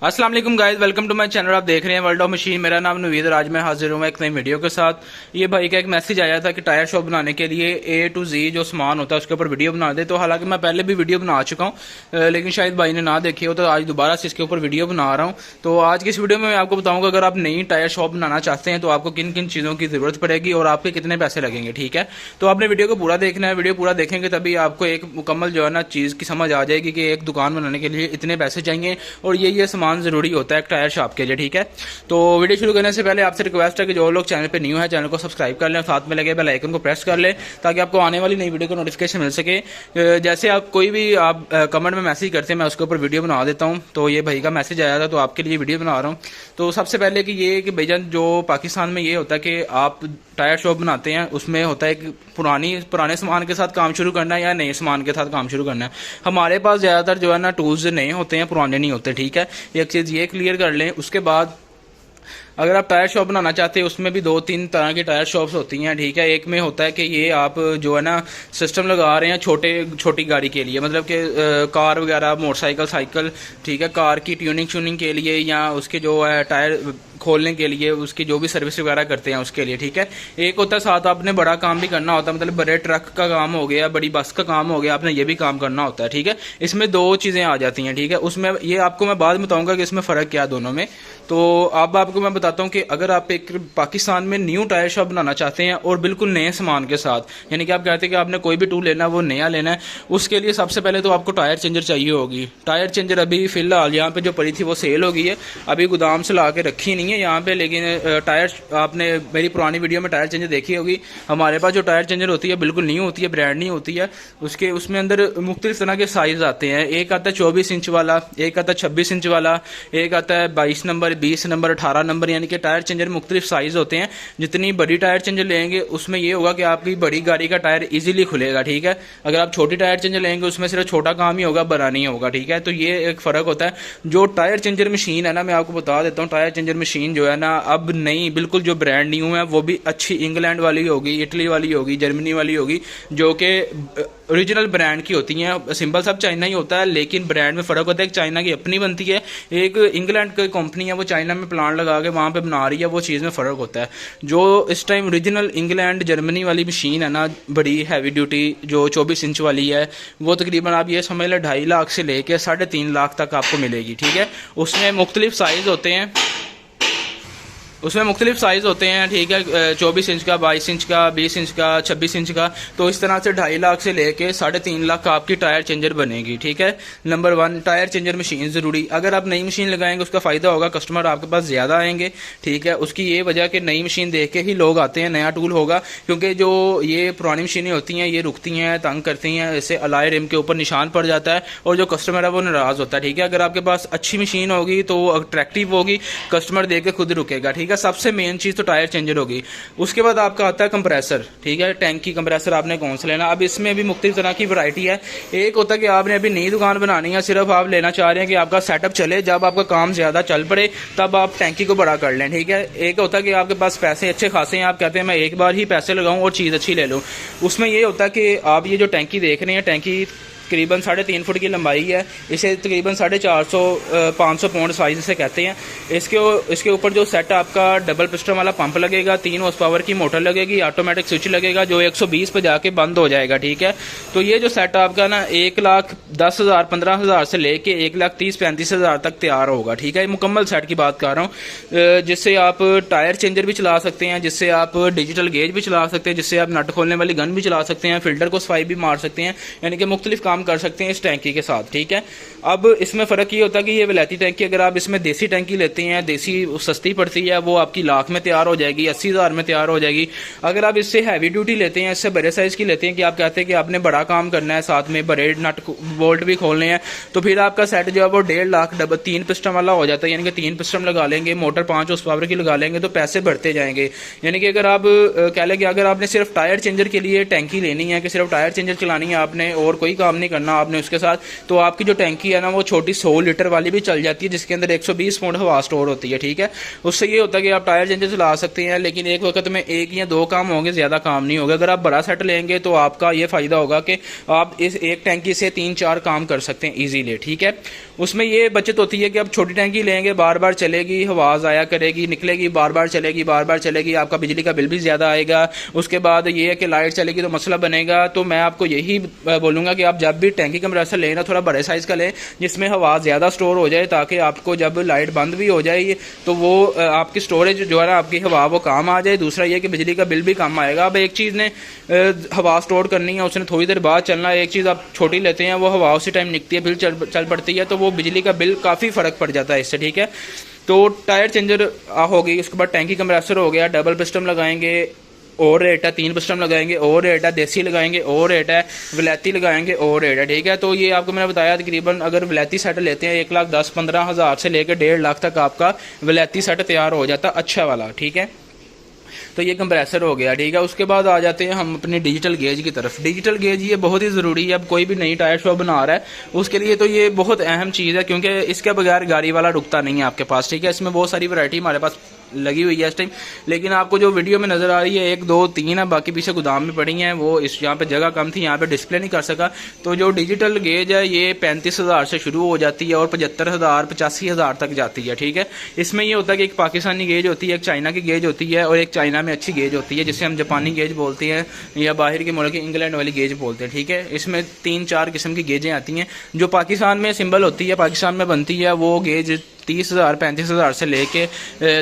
अस्सलाम वालेकुम guys, welcome to my channel. आप देख रहे हैं वर्ल्ड ऑफ मशीन। मेरा नाम नवीद और आज मैं हाजिर हूँ एक नई वीडियो के साथ। ये भाई का एक मैसेज आया था कि टायर शॉप बनाने के लिए A to Z जो सामान होता है उसके ऊपर वीडियो बना दे। तो हालांकि मैं पहले भी वीडियो बना चुका हूँ, लेकिन शायद भाई ने ना देखी हो, तो आज दोबारा से इसके ऊपर वीडियो बना रहा हूँ। तो आज की इस वीडियो में मैं आपको बताऊँगा अगर आप नई टायर शॉप बनाना चाहते हैं तो आपको किन किन चीज़ों की जरूरत पड़ेगी और आपके कितने पैसे लगेंगे। ठीक है, तो आपने वीडियो को पूरा देखना है। वीडियो पूरा देखेंगे तभी आपको एक मुकम्मल जो है ना चीज़ की समझ आ जाएगी कि एक दुकान बनाने के लिए इतने पैसे चाहिए और ये सामान जरूरी होता है टायर शॉप के लिए। ठीक है, तो वीडियो शुरू करने से पहले आपसे रिक्वेस्ट है कि जो लोग चैनल पे न्यू है चैनल को सब्सक्राइब कर लें, साथ में लगे बेल आइकन को प्रेस कर लें ताकि आपको आने वाली नई वीडियो का नोटिफिकेशन मिल सके। जैसे आप कोई भी आप कमेंट में मैसेज करते हैं मैं उसके ऊपर वीडियो बना देता हूँ। तो ये भाई का मैसेज आया था तो आपके लिए वीडियो बना रहा हूँ। तो सबसे पहले कि ये कि भाईजान जो पाकिस्तान में ये होता है कि आप टायर शॉप बनाते हैं उसमें होता है कि पुराने सामान के साथ काम शुरू करना है या नए सामान के साथ काम शुरू करना है। हमारे पास ज़्यादातर जो है ना टूल्स नए होते हैं, पुराने नहीं होते। ठीक है, एक चीज़ ये क्लियर कर लें। उसके बाद अगर आप टायर शॉप बनाना चाहते हैं उसमें भी 2-3 तरह की टायर शॉप्स होती हैं। ठीक है, एक में होता है कि ये आप जो है ना सिस्टम लगा रहे हैं छोटी गाड़ी के लिए, मतलब कि कार वगैरह, मोटरसाइकिल, साइकिल। ठीक है, कार की ट्यूनिंग के लिए या उसके जो है टायर खोलने के लिए, उसकी जो भी सर्विस वगैरह करते हैं उसके लिए। ठीक है, एक होता है साथ आपने बड़ा काम भी करना होता है, मतलब बड़े ट्रक का काम हो गया, बड़ी बस का काम हो गया, आपने ये भी काम करना होता है। ठीक है, इसमें दो चीज़ें आ जाती हैं। ठीक है, उसमें ये आपको मैं बाद में बताऊंगा कि इसमें फ़र्क क्या दोनों में। तो अब आपको मैं बताता हूँ कि अगर आप एक पाकिस्तान में न्यू टायर शॉप बनाना चाहते हैं और बिल्कुल नए सामान के साथ, यानी कि आप कहते हैं कि आपने कोई भी टूल लेना वो नया लेना है, उसके लिए सबसे पहले तो आपको टायर चेंजर चाहिए होगी। टायर चेंजर अभी फिलहाल यहाँ पे जो पड़ी थी वो सेल हो गई है, अभी गोदाम से ला के रखी नहीं है यहाँ पे। लेकिन टायर आपने मेरी पुरानी वीडियो में टायर चेंजर देखी होगी। हमारे पास जो टायर चेंजर होती है बिल्कुल न्यू होती है, ब्रांड न्यू होती है। उसमें अंदर मुख्तलिफ तरह के साइज आते हैं। एक आता है 24 इंच वाला, एक आता है 26 इंच वाला, एक आता है 22 नंबर, 20 नंबर, 18 नंबर, यानी कि टायर चेंजर मुख्तलिफ साइज होते हैं। जितनी बड़ी टायर चेंजर लेंगे उसमें ये होगा कि आपकी बड़ी गाड़ी का टायर इजीली खुलेगा। ठीक है, अगर आप छोटी टायर चेंजर लेंगे उसमें सिर्फ छोटा काम ही होगा, बड़ा नहीं होगा। ठीक है, तो ये एक फ़र्क होता है। जो टायर चेंजर मशीन है ना, मैं आपको बता देता हूँ, टायर चेंजर मशीन जो है ना अब नई बिल्कुल जो ब्रांड न्यू है वो भी अच्छी इंग्लैंड वाली होगी, इटली वाली होगी, जर्मनी वाली होगी, जो कि ओरिजिनल ब्रांड की होती हैं। सिंबल सब चाइना ही होता है लेकिन ब्रांड में फ़र्क होता है। एक चाइना की अपनी बनती है, एक इंग्लैंड की कंपनी है वो चाइना में प्लांट लगा के वहाँ पे बना रही है, वो चीज़ में फ़र्क होता है। जो इस टाइम ओरिजिनल इंग्लैंड जर्मनी वाली मशीन है ना, बड़ी हैवी ड्यूटी जो 24 इंच वाली है, वो तकरीबन आप ये समझ लें 2.5 लाख से लेकर 3.5 लाख तक आपको मिलेगी। ठीक है, उसमें मुख्तलिफ साइज़ होते हैं, ठीक है, 24 इंच का, 22 इंच का, 20 इंच का, 26 इंच का। तो इस तरह से 2.5 लाख से लेके 3.5 लाख का आपकी टायर चेंजर बनेगी। ठीक है, नंबर 1 टायर चेंजर मशीन ज़रूरी। अगर आप नई मशीन लगाएंगे उसका फ़ायदा होगा, कस्टमर आपके पास ज़्यादा आएंगे। ठीक है, उसकी ये वजह कि नई मशीन देख के ही लोग आते हैं, नया टूल होगा। क्योंकि जो ये पुरानी मशीनें होती हैं ये रुकती हैं, तंग करती हैं, इससे अलाय रिम के ऊपर निशान पड़ जाता है और जो कस्टमर है वो नाराज़ होता है। ठीक है, अगर आपके पास अच्छी मशीन होगी तो अट्रैक्टिव होगी, कस्टमर देख के खुद रुकेगा। ठीक है, सबसे मेन चीज़ तो टायर चेंजर होगी। उसके बाद आपका आता है कंप्रेसर। ठीक है, टैंक की कंप्रेसर आपने कौन सा लेना। अब इसमें भी मुख्तलिफ तरह की वैरायटी है। एक होता है कि आपने अभी नई दुकान बनानी है, सिर्फ आप लेना चाह रहे हैं कि आपका सेटअप चले, जब आपका काम ज़्यादा चल पड़े तब आप टैंकी को बड़ा कर लें। ठीक है, एक होता है कि आपके पास पैसे अच्छे खासे हैं, आप कहते हैं मैं एक बार ही पैसे लगाऊं और चीज़ अच्छी ले लूँ। उसमें ये होता है कि आप ये जो टैंकी देख रहे हैं, टैंकी तकरीबन 3.5 फुट की लंबाई है, इसे तकरीबन 450-500 पाउंड साइज से कहते हैं। इसके ऊपर जो सेट आपका डबल पिस्टन वाला पंप लगेगा, 3 हॉर्स पावर की मोटर लगेगी, ऑटोमेटिक स्विच लगेगा जो 120 पे जाके बंद हो जाएगा। ठीक है, तो ये जो सेट आपका ना 1,10,000-15,000 से लेके 1,30,000-35,000 तक तैयार होगा। ठीक है, मुकम्मल सेट की बात कर रहा हूँ, जिससे आप टायर चेंजर भी चला सकते हैं, जिससे आप डिजिटल गेज भी चला सकते हैं, जिससे आप नट खोलने वाली गन भी चला सकते हैं, फिल्टर को सफाई भी मार सकते हैं, यानी कि मुख्तलिफ काम कर सकते हैं इस टैंकी के साथ। ठीक है, अब इसमें फ़र्क ये होता है कि ये विलायती टैंकी, अगर आप इसमें देसी टैंकी लेते हैं, देसी सस्ती पड़ती है, वो आपकी लाख में तैयार हो जाएगी, 80,000 में तैयार हो जाएगी। अगर आप इससे हैवी ड्यूटी लेते हैं, इससे बड़े साइज़ की लेते हैं कि आप कहते हैं कि आपने बड़ा काम करना है, साथ में बड़े नट बोल्ट भी खोलने हैं, तो फिर आपका सेट जो है वो 1.5 लाख 3 पिस्टन वाला हो जाता है। यानी कि 3 पिस्टन लगा लेंगे, मोटर 5 हॉर्स पावर की लगा लेंगे तो पैसे बढ़ते जाएंगे। यानी कि अगर आप कह लें कि अगर आपने सिर्फ टायर चेंजर के लिए टैंकी लेनी है, कि सिर्फ टायर चेंजर चलानी है आपने और कोई काम नहीं करना आपने उसके साथ, तो आपकी जो टैंकी है ना वो छोटी 100 लीटर वाली भी चल जाती है, जिसके अंदर 120 फुट हवा स्टोर होती है। ठीक है, उससे ये होता है कि आप टायर चेंजर चला सकते हैं, लेकिन एक वक्त में 1 या 2 काम होंगे, ज़्यादा काम नहीं होगा। अगर आप बड़ा सेट लेंगे तो आपका ये फ़ायदा होगा कि आप इस एक टैंकी से 3-4 काम कर सकते हैं ईजीली। ठीक है, उसमें ये बचत होती है कि आप छोटी टैंकी लेंगे, बार बार चलेगी, हवा ज़ाया करेगी, निकलेगी, बार बार चलेगी, बार बार चलेगी, आपका बिजली का बिल भी ज़्यादा आएगा। उसके बाद ये है कि लाइट चलेगी तो मसला बनेगा। तो मैं आपको यही बोलूँगा कि आप जब भी टैंकी कंप्रेसर लें ना, थोड़ा बड़े साइज़ का लें जिसमें हवा ज़्यादा स्टोर हो जाए, ताकि आपको जब लाइट बंद भी हो जाए तो वो आपकी स्टोरेज जो है ना, आपकी हवा वो काम आ जाए। दूसरा ये कि बिजली का बिल भी कम आएगा। अब एक चीज़ ने हवा स्टोर करनी है, उसने थोड़ी देर बाद चलना है। एक चीज़ आप छोटी लेते हैं, वो हवा उसी टाइम निकती है, फिर चल पड़ती है, तो वो बिजली का बिल काफ़ी फ़र्क पड़ जाता है इससे। ठीक है, तो टायर चेंजर हो गई, उसके बाद टैंकी कंप्रेसर हो गया, डबल पिस्टन लगाएंगे और रेट है, 3 पिस्टन लगाएंगे और रेट है, देसी लगाएंगे और रेट है, विलायती लगाएंगे और रेट है। ठीक है, तो ये आपको मैंने बताया तकरीबन अगर विलायती सेट लेते हैं 1,10,15 हज़ार से लेकर 1.5 लाख तक आपका विलायती सेट तैयार हो जाता अच्छा वाला। ठीक है, तो ये कंप्रेसर हो गया। ठीक है, उसके बाद आ जाते हैं हम अपने डिजिटल गेज की तरफ। डिजिटल गेज ये बहुत ही ज़रूरी है। अब कोई भी नई टायर शॉप बना रहा है उसके लिए तो ये बहुत अहम चीज़ है, क्योंकि इसके बगैर गाड़ी वाला रुकता नहीं है आपके पास। ठीक है, इसमें बहुत सारी वैरायटी हमारे पास लगी हुई है इस टाइम, लेकिन आपको जो वीडियो में नज़र आ रही है 1 2 3 है, बाकी पीछे गोदाम में पड़ी हैं। वो इस यहाँ पे जगह कम थी, यहाँ पे डिस्प्ले नहीं कर सका। तो जो डिजिटल गेज है ये 35,000 से शुरू हो जाती है और 75,000 85,000 तक जाती है। ठीक है, इसमें ये होता है कि एक पाकिस्तानी गेज होती है, एक चाइना की गेज होती है और एक चाइना में अच्छी गेज होती है जिसे हम जापानी गेज बोलते हैं या बाहर के मुल्क की इंग्लैंड वाली गेज बोलते हैं। ठीक है, इसमें 3-4 किस्म की गेजें आती हैं। जो पाकिस्तान में सिंबल होती है, पाकिस्तान में बनती है, वो गेज 30,000 35,000 से लेके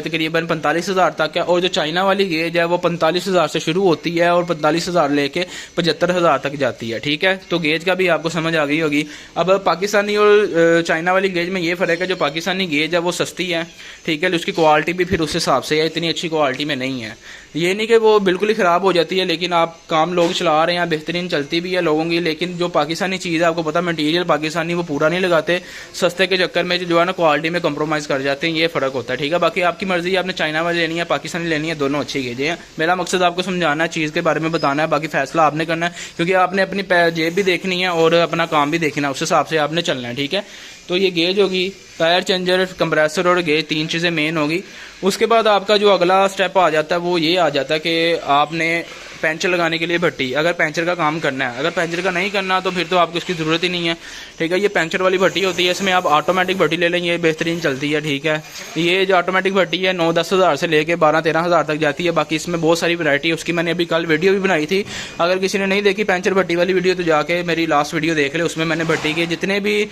तकरीबन 45,000 तक है, और जो चाइना वाली गेज है वो 45,000 से शुरू होती है और 45,000 लेके 75,000 तक जाती है। ठीक है, तो गेज का भी आपको समझ आ गई होगी। अब पाकिस्तानी और चाइना वाली गेज में ये फ़र्क है, जो पाकिस्तानी गेज है वो सस्ती है। ठीक है, उसकी क्वालिटी भी फिर उस हिसाब से है, इतनी अच्छी क्वालिटी में नहीं है। ये नहीं कि वो बिल्कुल ही ख़राब हो जाती है, लेकिन आप काम लोग चला रहे हैं, बेहतरीन चलती भी है लोगों की। लेकिन जो पाकिस्तानी चीज़ है, आपको पता मटीरियल पाकिस्तानी वो पूरा नहीं लगाते, सस्ते के चक्कर में जो है ना क्वालिटी में कंप्रोमाइज़ कर जाते हैं, ये फ़र्क होता है। ठीक है, बाकी आपकी मर्ज़ी है, आपने चाइना वाली लेनी है पाकिस्तानी लेनी है, दोनों अच्छी गेजें हैं। मेरा मकसद आपको समझाना है, चीज़ के बारे में बताना है, बाकी फैसला आपने करना है, क्योंकि आपने अपनी जेब भी देखनी है और अपना काम भी देखना है, उस हिसाब से आपने चलना है। ठीक है, तो ये गेज होगी, टायर चेंजर, कंप्रेसर और गेज, 3 चीज़ें मेन होगी। उसके बाद आपका जो अगला स्टेप आ जाता है वो ये आ जाता है कि आपने पंचर लगाने के लिए भट्टी, अगर पंचर का काम करना है, अगर पंचर का नहीं करना तो फिर तो आपको इसकी ज़रूरत ही नहीं है। ठीक है, ये पंचर वाली भट्टी होती है, इसमें आप ऑटोमेटिक भट्टी ले लें, ये बेहतरीन चलती है। ठीक है, ये जो ऑटोमेटिक भट्टी है 9-10 हज़ार से लेके 12-13 हज़ार तक जाती है। बाकी इसमें बहुत सारी वैरायटी है, उसकी मैंने अभी कल वीडियो भी बनाई थी। अगर किसी ने नहीं देखी पंचर भट्टी वाली वीडियो तो जाके मेरी लास्ट वीडियो देख ले, उसमें मैंने भट्टी के जितने भी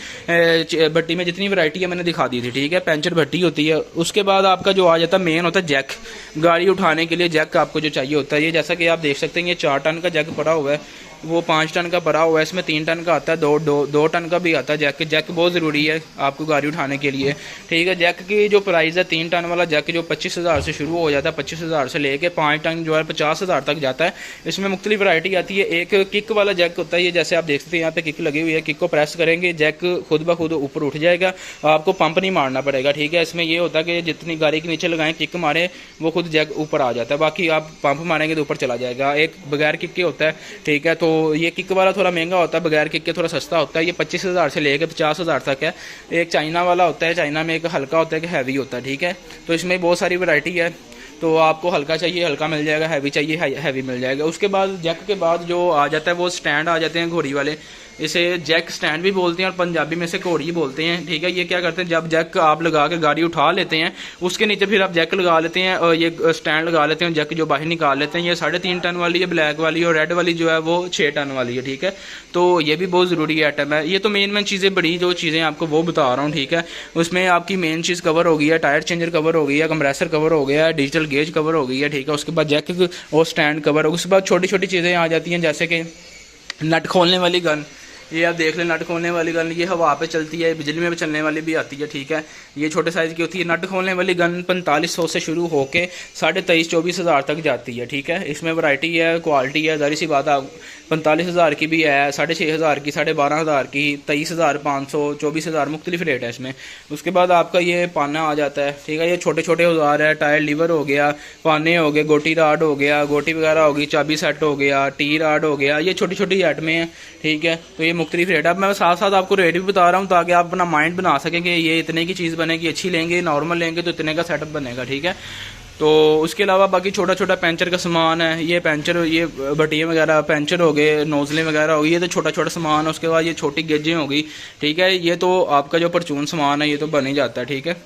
भट्टी में जितनी वैरायटी है मैंने दिखा दी थी। ठीक है, पंचर भट्टी होती है। उसके बाद आपका जो आ जाता है मेन होता है जैक, गाड़ी उठाने के लिए जैक आपको जो चाहिए होता है। ये जैसा कि आप देख सकते हैं, ये 4 टन का जैक पड़ा हुआ है, वो 5 टन का पड़ा हुआ है, इसमें 3 टन का आता है, 2 टन का भी आता है जैक। जैक बहुत ज़रूरी है आपको गाड़ी उठाने के लिए। ठीक है, जैक की जो प्राइस है 3 टन वाला जैक जो 25,000 से शुरू हो जाता है, 25,000 से लेके 5 टन जो है 50,000 तक जाता है। इसमें मुख्तलिफ वैरायटी आती है। एक किक वाला जैक होता है, ये जैसे आप देख सकते हैं यहाँ पे किक लगी हुई है, किक को प्रेस करेंगे जैक खुद ब खुद ऊपर उठ जाएगा, आपको पंप नहीं मारना पड़ेगा। ठीक है, इसमें ये होता है कि जितनी गाड़ी के नीचे लगाएं किक मारे वो खुद जैक ऊपर आ जाता है, बाकी आप पंप मारेंगे तो ऊपर चला जाएगा। एक बगैर किक के होता है। ठीक है, तो ये किक वाला थोड़ा महंगा होता है, बगैर किक के थोड़ा सस्ता होता है। ये 25,000 से लेकर 50,000 तक है। एक चाइना वाला होता है, चाइना में एक हल्का होता है, एक हैवी होता है। ठीक है, तो इसमें बहुत सारी वैरायटी है, तो आपको हल्का चाहिए हल्का मिल जाएगा, हैवी चाहिए हैवी मिल जाएगा। उसके बाद जैक के बाद जो आ जाता है वो स्टैंड आ जाते हैं घोड़ी वाले, इसे जैक स्टैंड भी बोलते हैं और पंजाबी में से घोड़ी बोलते हैं। ठीक है, ये क्या करते हैं, जब जैक आप लगा के गाड़ी उठा लेते हैं उसके नीचे फिर आप जैक लगा लेते हैं और ये स्टैंड लगा लेते हैं, जैक जो बाहर निकाल लेते हैं। ये 3.5 टन वाली है ब्लैक वाली, और रेड वाली जो है वो 6 टन वाली है। ठीक है, तो ये भी बहुत ज़रूरी आइटम है। ये तो मेन चीज़ें बड़ी जो चीज़ें आपको वो बता रहा हूँ। ठीक है, उसमें आपकी मेन चीज़ कवर हो गई है, टायर चेंजर कवर हो गई है, कंप्रेसर कवर हो गया है, डिजिटल गेज कवर हो गई है। ठीक है, उसके बाद जैक और स्टैंड कवर हो गई। उसके बाद छोटी छोटी चीज़ें आ जाती हैं, जैसे कि नट खोलने वाली गन, ये आप देख लें, नट खोलने वाली गन, ये हवा पे चलती है, बिजली में भी चलने वाली भी आती है। ठीक है, ये छोटे साइज़ की होती है। नट खोलने वाली गन 4500 से शुरू होके 23,500-24,000 तक जाती है। ठीक है, इसमें वैरायटी है, क्वालिटी है, जाहिर सी बात है। 45,000 की भी है, 6,500 की, 12,500 की, 23,500, 24,000 मुख्तलिफ रेट है इसमें। उसके बाद आपका ये पाना आ जाता है। ठीक है, ये छोटे छोटे औजार है, टायर लीवर हो गया, पाने हो गए, गोटी राड हो गया, गोटी वगैरह होगी, चाबी सेट हो गया, टी राड हो गया, ये छोटी छोटी आइटमें हैं। ठीक है, तो ये मुख्तलिफ रेट है। अब मैं साथ साथ आपको रेट भी बता रहा हूँ ताकि आप अपना माइंड बना सकें कि ये इतने की चीज़ बनेगी, अच्छी लेंगे नॉर्मल लेंगे तो इतने का सेटअप बनेगा, ठीक है। तो उसके अलावा बाकी छोटा छोटा पेंचर का सामान है, ये पेंचर, ये बटियाँ वगैरह पेंचर हो गए, नोजलें वगैरह हो गई, ये तो छोटा छोटा सामान है। उसके बाद ये छोटी गेजें हो गई, ठीक है। ये तो आपका जो परचून सामान है ये तो बन ही जाता है, ठीक है।